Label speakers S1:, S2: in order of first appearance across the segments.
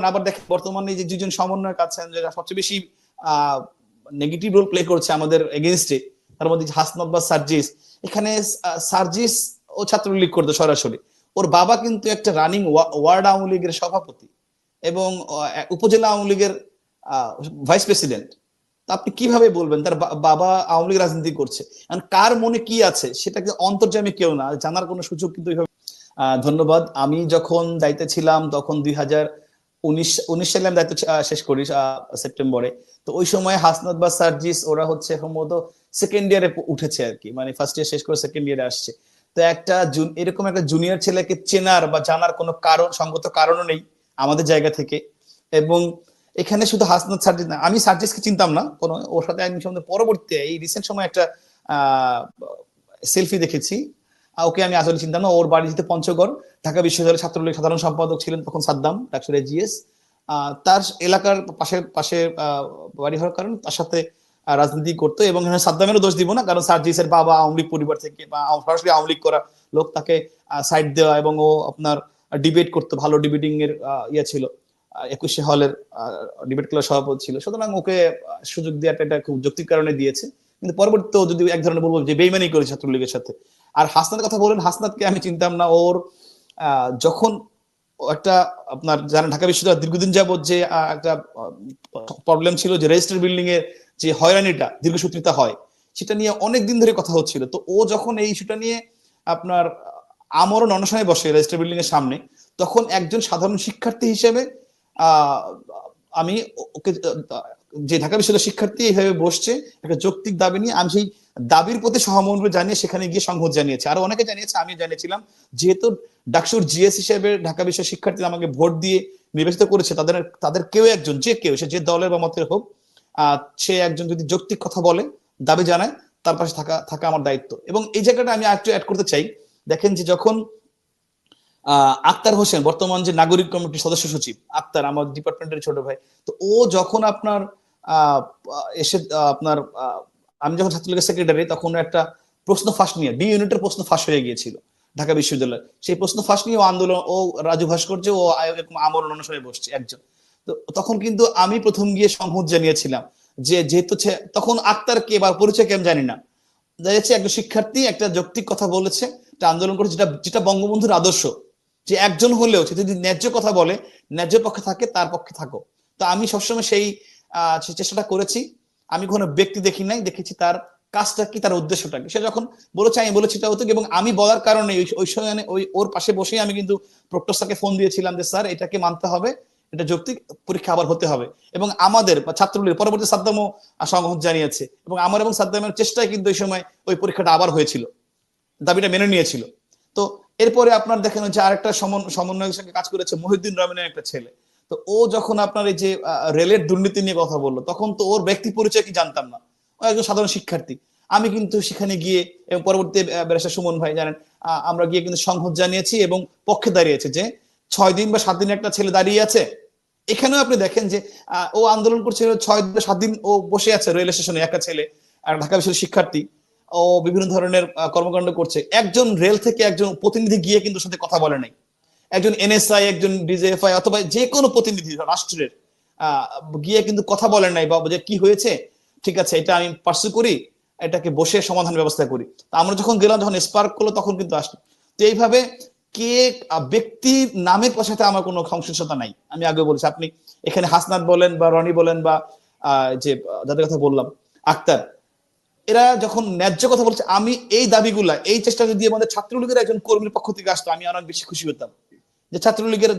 S1: আবার দেখেন বর্তমানে যে দুজন সমন্বয়ক আছেন যারা সবচেয়ে বেশি নেগেটিভ রোল প্লে করছে আমাদের এগেইনস্টে, তার মধ্যে হাসনাত বা সার্জিস। এখানে সার্জিস ও ছাত্রলীগ করতো সরাসরি, ওর বাবা কিন্তু একটা রানিং ওয়ার্ড আওয়ামী লীগের সভাপতি এবং উপজেলা আওয়ামী লীগের ভাইস প্রেসিডেন্ট। আপনি কিভাবে বলবেন তার বাবা আওয়ামী লীগ রাজনীতি করছে? কার মনে কি আছে সেটা কিন্তু অন্তর্যামী কেউ না, জানার কোনো সুযোগ কিন্তু। ধন্যবাদ। আমি যখন দায়িত্বে ছিলাম তখন 2019 সালে আমি দায়িত্ব শেষ করি সেপ্টেম্বরে। তো ওই সময় হাসনাত বা সার্জিস ওরা হচ্ছে সম্ভবত সেকেন্ড ইয়ারে উঠেছে আর কি, মানে ফার্স্ট ইয়ার শেষ করে সেকেন্ড ইয়ারে আসছে। তো একটা এরকম একটা জুনিয়র ছেলেকে চেনার বা জানার কোনো কারণ, সঙ্গত কারণও নেই আমাদের জায়গা থেকে। এবং এখানে শুধু হাসনাত সার্জিস না, আমি সার্জিসকে চিনতাম না কোনো, ওর সাথে আমি পরবর্তীতে এই রিসেন্ট সময় একটা সেলফি দেখেছি। ওকে আমি আসলে চিন্তা না, ওর বাড়ি যেতে পঞ্চগড়, ঢাকা বিশ্ববিদ্যালয়ের ছাত্রলীগ সাধারণ সম্পাদক ছিলেন তখন সাদ্দাম, ডাক্তার জিএস। তার এলাকার পাশে পাশে বাড়ি হওয়ার কারণে তার সাথে রাজনীতি করতো। এবং সাদ্দামেরও দোষ দিব না, কারণ সার্জিসের বাবা আওয়ামী লীগ পরিবার থেকে বা সরাসরি আওয়ামী লীগ করা লোক, তাকে সাইড দেওয়া এবং ও আপনার ডিবেট করতো, ভালো ডিবেটিং এর ইয়ে ছিল, 21শে হলের ডিবেট ক্লাব সভাপতি ছিল। সুতরাং ওকে সুযোগ দেওয়াটা এটা খুব যৌক্তিক কারণে দিয়েছে। কিন্তু পরবর্তীতে যদি এক ধরনের বলবো যে বেইমানি করেছে ছাত্রলীগের সাথে। আর হাসনাতের কথা বলেন, হাসনাতকে আমি চিনতাম না। ওর যখন একটা আপনার জানেন ঢাকা বিশ্ববিদ্যালয় দীর্ঘদিন যাবত যে একটা প্রবলেম ছিল যে রেজিস্টার বিল্ডিং এর যে হয়রানিটা দীর্ঘসূত্রিতা হয়, সেটা নিয়ে অনেকদিন ধরে কথা হচ্ছিল। তো ও যখন এই ইস্যুটা নিয়ে আপনার আমরণ অনশনে বসে রেজিস্টার বিল্ডিং এর সামনে, তখন একজন সাধারণ শিক্ষার্থী হিসেবে আমি ওকে, যে ঢাকা বিশ্ববিদ্যালয়ের শিক্ষার্থী এইভাবে বসছে একটা যৌক্তিক দাবি নিয়ে, আমি সেই দাবির প্রতি সহমর্ম জানিয়ে সেখানে গিয়ে সংহত জানিয়েছে। আরো অনেকে জানিয়েছে, আমি জানিয়েছিলাম। যেহেতু ডাকসুর জিএস হিসেবে ঢাকা বিশ্বের শিক্ষার্থীরা আমাকে ভোট দিয়ে নির্বাচিত করেছে, তাদের কেউ একজন, যে কেউ, সে যে দলের বা মতের হোক, সে একজন যদি যৌক্তিক কথা বলে, দাবি জানায়, তার পাশে থাকা আমার দায়িত্ব। এবং এই জায়গাটা আমি একটু অ্যাড করতে চাই। দেখেন যে যখন আক্তার হোসেন, বর্তমান যে নাগরিক কমিটির সদস্য সচিব আক্তার, আমার ডিপার্টমেন্টের ছোট ভাই, তো ও যখন আপনার এসে আপনার আমি যখন ছাত্রলীগের সেক্রেটারি, তখন একটা প্রশ্ন ফাঁস নিয়ে বি ইউনিটের প্রশ্ন ফাঁস হয়ে গিয়েছিল ঢাকা বিশ্ববিদ্যালয়। সেই প্রশ্ন ফাঁস নিয়ে আন্দোলন, ও রাজু ভাস্কর্য ও আমরণ অনুসারে বসছে একজন। তো তখন কিন্তু আমি প্রথম গিয়ে সংহত জানিয়েছিলাম যে যেহেতু তখন আক্তার কে বা পরিচয় কে আমি জানি না, দেখছি একজন শিক্ষার্থী একটা যৌক্তিক কথা বলেছে, একটা আন্দোলন করেছে, যেটা বঙ্গবন্ধুর আদর্শ, যে একজন হলেও সে যদি ন্যায্য কথা বলে, ন্যায্য পক্ষে থাকে, তার পক্ষে থাকো। তো আমি সবসময় সেই চেষ্টাটা করেছি। আমি কোনো ব্যক্তি দেখি নাই, দেখেছি তার কাজটা কি, তার উদ্দেশ্যটা কি। সে যখন বলেছে আমি বলেছি এটা হতো, এবং আমি বলার কারণে ওই সময় ওর পাশে বসেই আমি কিন্তু প্রক্টর স্যারকে ফোন দিয়েছিলাম যে স্যার এটাকে মানতে হবে, এটা যৌক্তিক, পরীক্ষা আবার হতে হবে। এবং আমাদের ছাত্রলীগের পরবর্তী সাদ্দামও সংহত জানিয়েছে, এবং আমার এবং সাদ্দামের চেষ্টায় কিন্তু ওই সময় ওই পরীক্ষাটা আবার হয়েছিল, দাবিটা মেনে নিয়েছিল। তো এরপরে আপনার দেখেন যে আরেকটা সমন্বয়ের সঙ্গে কাজ করেছে মহিউদ্দিন রহমানের একটা ছেলে। তো ও যখন আপনার এই যে রেলের দুর্নীতি নিয়ে কথা বললো, তখন তো ওর ব্যক্তি পরিচয় কি জানতাম না, ও একজন সাধারণ শিক্ষার্থী। আমি কিন্তু সেখানে গিয়ে, এবং পরবর্তী ব্যারিস্টার সুমন ভাই জানেন, আমরা গিয়ে কিন্তু সংহত জানিয়েছি এবং পক্ষে দাঁড়িয়েছে যে 6 দিন বা 7 দিন একটা ছেলে দাঁড়িয়ে আছে। এখানেও আপনি দেখেন যে ও আন্দোলন করছিল 6 দিন 7 দিন, ও বসে আছে রেল স্টেশনে একা ছেলে, আর ঢাকা বিশ্ববিদ্যালয়ের শিক্ষার্থী, ও বিভিন্ন ধরনের কর্মকাণ্ড করছে। একজন রেল থেকে একজন প্রতিনিধি গিয়ে কিন্তু সাথে কথা বলে নাই। একজন এনএসআই, একজন ডিজিএফআই অথবা যে কোনো প্রতিনিধি রাষ্ট্রের গিয়ে কিন্তু কথা বলেন নাই, বা যে কি হয়েছে, ঠিক আছে এটা আমি পার্সু করি, এটাকে বসে সমাধান ব্যবস্থা করি। তা আমরা যখন গেলাম, যখন স্পার্ক করলো, তখন কিন্তু আসলো। তো এইভাবে কে ব্যক্তির নামের সাথে আমার কোনো সংশ্লিষ্টতা নাই। আমি আগে বলছি, আপনি এখানে হাসনাত বলেন বা রনি বলেন বা যে যাদের কথা বললাম আক্তার, এরা যখন ন্যায্য কথা বলছে, আমি এই দাবিগুলা, এই চেষ্টা যদি আমাদের ছাত্রলীগের একজন কর্মীর পক্ষ থেকে আসতো, আমি অনেক বেশি খুশি হতাম। যে ছাত্রলীগের,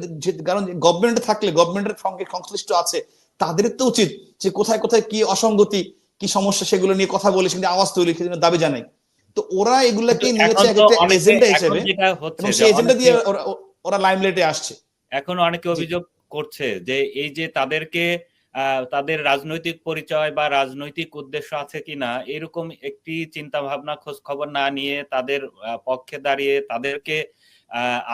S1: কারণ গভর্নমেন্টে থাকলে, গভর্নমেন্টের সঙ্গে সংশ্লিষ্ট আছে, তাদের তো উচিত যে কোথায় কোথায় কি অসঙ্গতি, কি সমস্যা, সেগুলো নিয়ে কথা বলে, সেখানে আওয়াজ তৈরি, সেখানে দাবি জানাই। তো ওরা এগুলাকে নিয়েছে একটা এজেন্ডা হিসেবে, এবং সেই এজেন্ডা দিয়ে ওরা লাইমলাইটে আসছে।
S2: এখন অনেকে অভিযোগ করছে যে এই যে তাদেরকে তাদের রাজনৈতিক পরিচয় বা রাজনৈতিক উদ্দেশ্য আছে কিনা এরকম একটি চিন্তা ভাবনা খোঁজ খবর না নিয়ে তাদের পক্ষে দাঁড়িয়ে তাদেরকে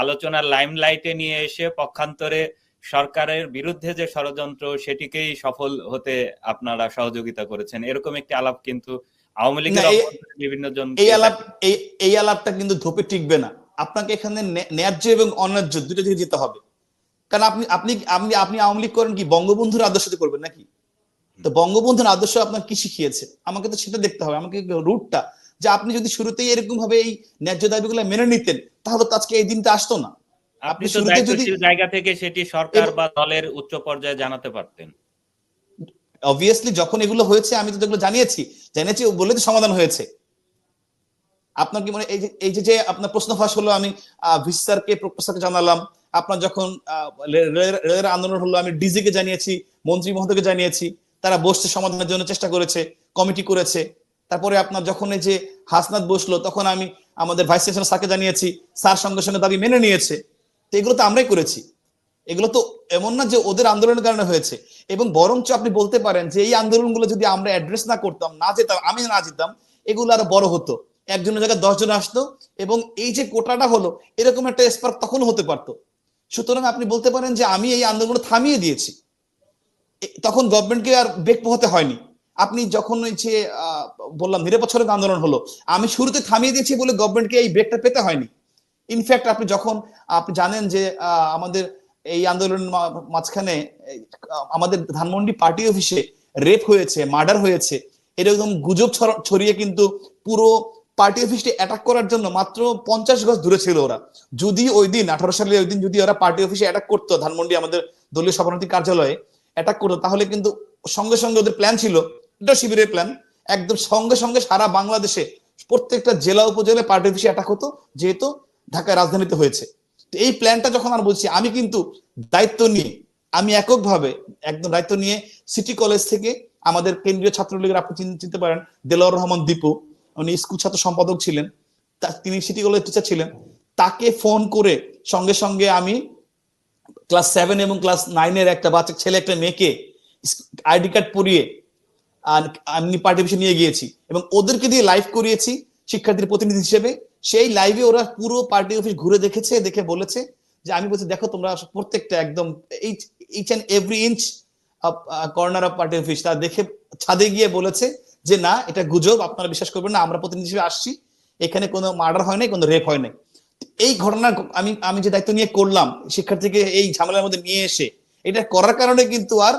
S2: আলোচনার লাইমলাইটে নিয়ে এসে পক্ষান্তরে সরকারের বিরুদ্ধে যে ষড়যন্ত্র সেটিকেই সফল হতে আপনারা সহযোগিতা করেছেন, এরকম একটি আলাপ কিন্তু আওয়ামী লীগের বিভিন্ন জন,
S1: এই আলাপটা কিন্তু ধোপে টিকবে না। আপনাকে এখানে ন্যায্য এবং অন্যায্য দুটো দিকে যেতে হবে। কারণ আপনি আপনি আপনি আপনি আওয়ামী লীগ করেন কি বঙ্গবন্ধুর আদর্শতে করবেন নাকি? তো বঙ্গবন্ধুর আদর্শ আপনার কি শিখিয়েছে? আমাকে তো সেটা দেখতে হবে, আমাকে রুটটা, যে আপনি যদি শুরুতেই এরকম ভাবে এই ন্যায্য দাবিগুলো মেনে নিতেন তাহলে তো আজকে এই দিনটা আসতো না।
S2: আপনি তো
S1: শুরুতে যদি
S2: দায়িত্বশীল জায়গা থেকে সেটি সরকার বা দলের উচ্চ পর্যায়ে জানাতে পারতেন।
S1: অবভিয়াসলি যখন এগুলো হয়েছে আমি তো এগুলো জানিয়েছি বলে তো সমাধান হয়েছে। আপনার কি মনে এই যে আপনার প্রশ্ন ফাঁস হলো, আমি ভিসি স্যারকে প্রফেসরকে জানালাম, আপনার যখন রেলের আন্দোলন হলো আমি ডিজি কে জানিয়েছি, মন্ত্রী মহোদয়কে জানিয়েছি, তারা বসতে সমাধানের জন্য চেষ্টা করেছে, কমিটি করেছে। তারপরে আপনার যখন এই যে হাসনাত বসলো তখন আমি আমাদের ভাইস চ্যান্সেলর স্যারকে জানিয়েছি, স্যার সঙ্গে সঙ্গে দাবি মেনে নিয়েছে। তো এগুলো তো আমরাই করেছি, এগুলো তো এমন না যে ওদের আন্দোলনের কারণে হয়েছে। এবং বরঞ্চ আপনি বলতে পারেন যে এই আন্দোলনগুলো যদি আমরা অ্যাড্রেস না করতাম, না যেতাম, আমি না যেতাম, এগুলো আরো বড় হতো, একজনের জায়গায় 10 জন আসতো, এবং এই যে কোটাটা হলো এরকম একটা স্পার্ক তখন হতে পারতো। সুতরাং আপনি বলতে পারেন যে আমি এই আন্দোলন থামিয়ে দিয়েছি, তখন গভর্নমেন্টকে আর বেগ পোহাতে হয়নি। আপনি যখন ওই যে বললাম নিরপেক্ষ আন্দোলন হলো, আমি শুরুতে থামিয়ে দিয়েছি বলে গভর্নমেন্টকে এই বেগটা পেতে হয়নি। ইনফ্যাক্ট আপনি জানেন যে আমাদের এই আন্দোলন মাঝখানে আমাদের ধানমন্ডি পার্টি অফিসে রেপ হয়েছে, মার্ডার হয়েছে, এরকম গুজব ছড়িয়ে কিন্তু পুরো পার্টি অফিসটি অ্যাটাক করার জন্য মাত্র 50 গজ দূরে ছিল ওরা। যদি ওই দিন 18 সালে ওই দিন যদি ওরা পার্টি অফিসে অ্যাটাক করতো, ধানমন্ডি আমাদের দলীয় সভাপতি কার্যালয়ে অ্যাটাক করতো, তাহলে কিন্তু সঙ্গে সঙ্গে ওদের প্ল্যান ছিল, এটা শিবিরের প্ল্যান, একদম সঙ্গে সঙ্গে সারা বাংলাদেশে প্রত্যেকটা জেলা উপজেলায় পার্টি অফিসে অ্যাটাক হতো, যেহেতু ঢাকায় রাজধানীতে হয়েছে। তো এই প্ল্যানটা যখন আমি বলছি, আমি কিন্তু দায়িত্ব নিয়ে, আমি এককভাবে একদম দায়িত্ব নিয়ে সিটি কলেজ থেকে আমাদের কেন্দ্রীয় ছাত্রলীগের, আপনি চিনতে পারেন দেলোয়ার রহমান দীপু, উনি স্কুল ছাত্র সম্পাদক ছিলেন, তিনি সিটি কলেজ টিচার ছিলেন, তাকে ফোন করে সঙ্গে সঙ্গে আমি ক্লাস 7 এবং ক্লাস 9 একটা বাচ্চা ছেলে একটা মেয়েকে আইডি কার্ড পরিয়ে আমি পার্টি অফিসে নিয়ে গিয়েছি এবং ওদেরকে দিয়ে লাইভ করিয়েছি শিক্ষার্থীর প্রতিনিধি হিসেবে। সেই লাইভে ওরা পুরো পার্টি অফিস ঘুরে দেখেছে, দেখে বলেছে যে, আমি বলছি দেখো তোমরা প্রত্যেকটা একদম each and every inch corner of party office, তা দেখে ছাদে গিয়ে বলেছে যে না এটা গুজব, আপনারা বিশ্বাস করবেন না, আমরা প্রতিনিধি হিসেবে আসছি, এখানে কোনো মার্ডার হয় নাই, কোনো রেপ হয় নাই। এই ঘটনা আমি যে দায়িত্ব নিয়ে করলাম শিক্ষার্থীকে এই ঝামেলার মধ্যে নিয়ে এসে, এটা করার কারণে কিন্তু আর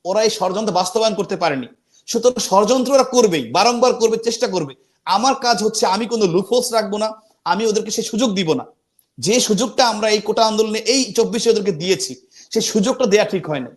S1: ওরা এই ষড়যন্ত্র বাস্তবায়ন করতে পারেনি। সুতরাং ষড়যন্ত্র ওরা করবেই, বারংবার করবে, চেষ্টা করবে। আমার কাজ হচ্ছে আমি কোনো লুপহোলস রাখবো না, আমি ওদেরকে সেই সুযোগ দিব না। যে সুযোগটা আমরা এই কোটা আন্দোলনে এই 24 ওদেরকে দিয়েছি, সেই সুযোগটা দেয়া ঠিক হয় না।